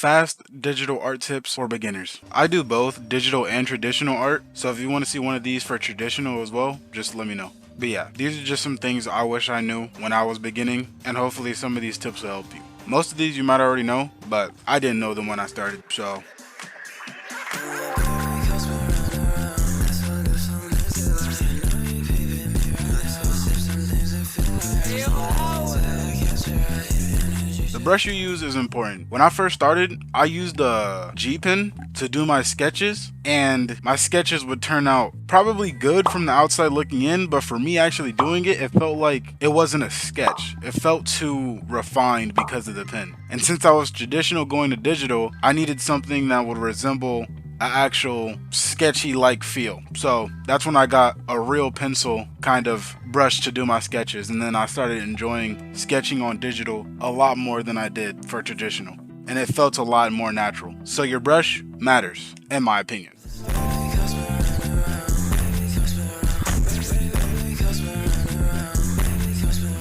fast digital art tips for beginners. I do both digital and traditional art, so if you want to see one of these for traditional as well, just let me know. But yeah, these are just some things I wish I knew when I was beginning, and hopefully some of these tips will help you. Most of these you might already know, but I didn't know them when I started, so. The brush you use is important. When I first started, I used a G pen to do my sketches, and my sketches would turn out probably good from the outside looking in, but for me actually doing it, it felt like it wasn't a sketch. It felt too refined because of the pen. And since I was traditional going to digital, I needed something that would resemble an actual sketchy like feel. So that's when I got a real pencil kind of brush to do my sketches, and then I started enjoying sketching on digital a lot more than I did for traditional, and it felt a lot more natural. So your brush matters, in my opinion.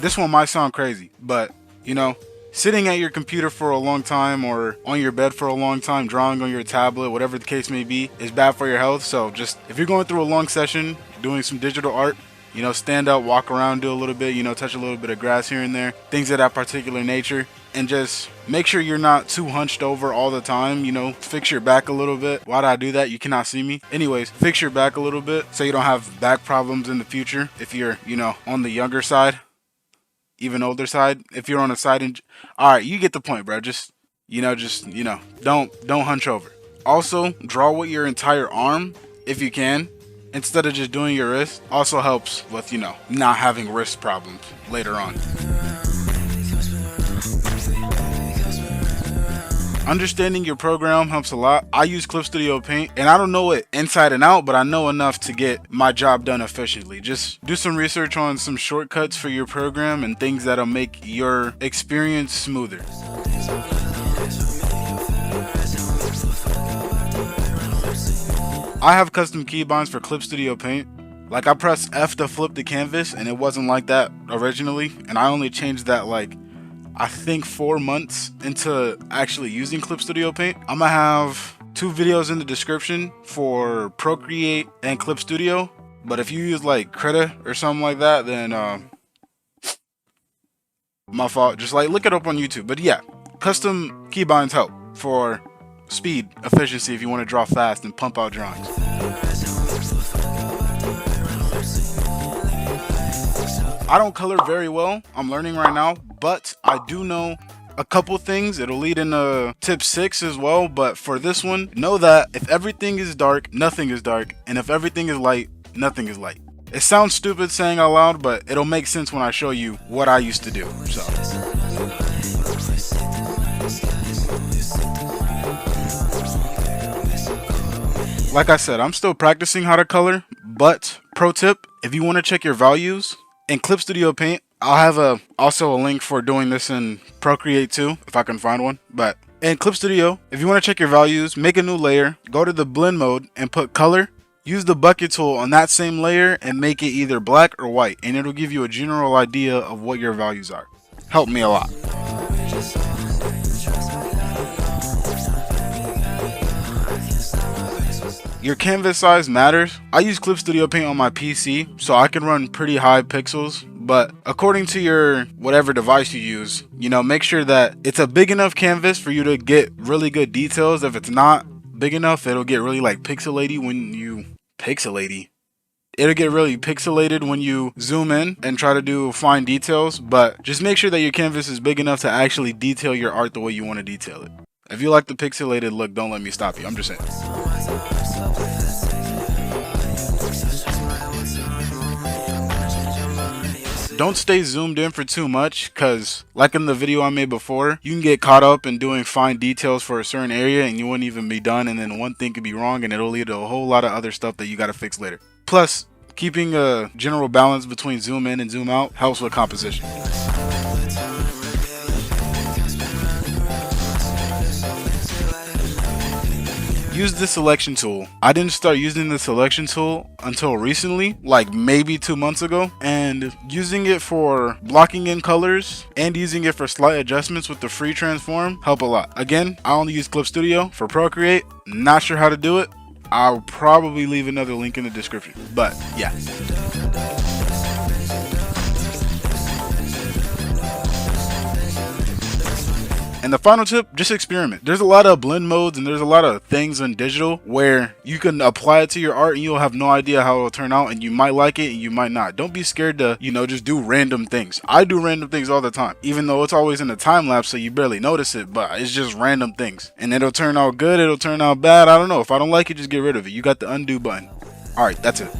This one might sound crazy, but you know, sitting at your computer for a long time or on your bed for a long time, drawing on your tablet, whatever the case may be, is bad for your health. So just, if you're going through a long session, doing some digital art, you know, stand up, walk around, do a little bit, you know, touch a little bit of grass here and there, things of that particular nature, and just make sure you're not too hunched over all the time. You know, fix your back a little bit. Why do I do that? You cannot see me. Anyways, fix your back a little bit so you don't have back problems in the future if you're, you know, on the younger side. Even older side, if you're on a side, and all right, you get the point, bro. Just don't hunch over. Also, draw with your entire arm if you can, instead of just doing your wrist. Also helps with, you know, not having wrist problems later on. Understanding your program helps a lot. I use Clip Studio Paint, and I don't know it inside and out, but I know enough to get my job done efficiently. Just do some research on some shortcuts for your program and things that'll make your experience smoother. I have custom keybinds for Clip Studio Paint. Like, I pressed F to flip the canvas, and it wasn't like that originally, and I only changed that like I think 4 months into actually using Clip Studio Paint. I'm gonna have 2 videos in the description for ProCreate and Clip Studio, but if you use like Krita or something like that, then my fault. Just like look it up on YouTube. But yeah, custom keybinds help for speed, efficiency if you want to draw fast and pump out drawings. I don't color very well, I'm learning right now, but I do know a couple things. It'll lead into tip 6 as well, but for this one, know that if everything is dark, nothing is dark, and if everything is light, nothing is light. It sounds stupid saying out loud, but it'll make sense when I show you what I used to do. So. Like I said, I'm still practicing how to color, but pro tip, if you want to check your values, in Clip Studio Paint, I'll have also a link for doing this in ProCreate too, if I can find one. But in Clip Studio, if you want to check your values, make a new layer, go to the blend mode and put color. Use the bucket tool on that same layer and make it either black or white, and it'll give you a general idea of what your values are. Helped me a lot. Your canvas size matters. I use Clip Studio Paint on my PC, so I can run pretty high pixels, but according to your whatever device you use, you know, make sure that it's a big enough canvas for you to get really good details. If it's not big enough, it'll get really like pixelated when you it'll get really pixelated when you zoom in and try to do fine details, but just make sure that your canvas is big enough to actually detail your art the way you want to detail it. If you like the pixelated look, don't let me stop you. I'm just saying. Don't stay zoomed in for too much, because like in the video I made before, you can get caught up in doing fine details for a certain area and you wouldn't even be done, and then one thing could be wrong and it'll lead to a whole lot of other stuff that you got to fix later. Plus, keeping a general balance between zoom in and zoom out helps with composition. use the selection tool. I didn't start using the selection tool until recently, like maybe 2 months ago, and using it for blocking in colors and using it for slight adjustments with the free transform help a lot. Again, I only use Clip Studio for ProCreate. Not sure how to do it. I'll probably leave another link in the description, but yeah. And the final tip, just experiment. There's a lot of blend modes and there's a lot of things in digital where you can apply it to your art and you'll have no idea how it'll turn out, and you might like it and you might not. Don't be scared to, just do random things. I do random things all the time, even though it's always in a time lapse so you barely notice it, but it's just random things. And it'll turn out good, it'll turn out bad, I don't know. If I don't like it, just get rid of it. You got the undo button. Alright, that's it.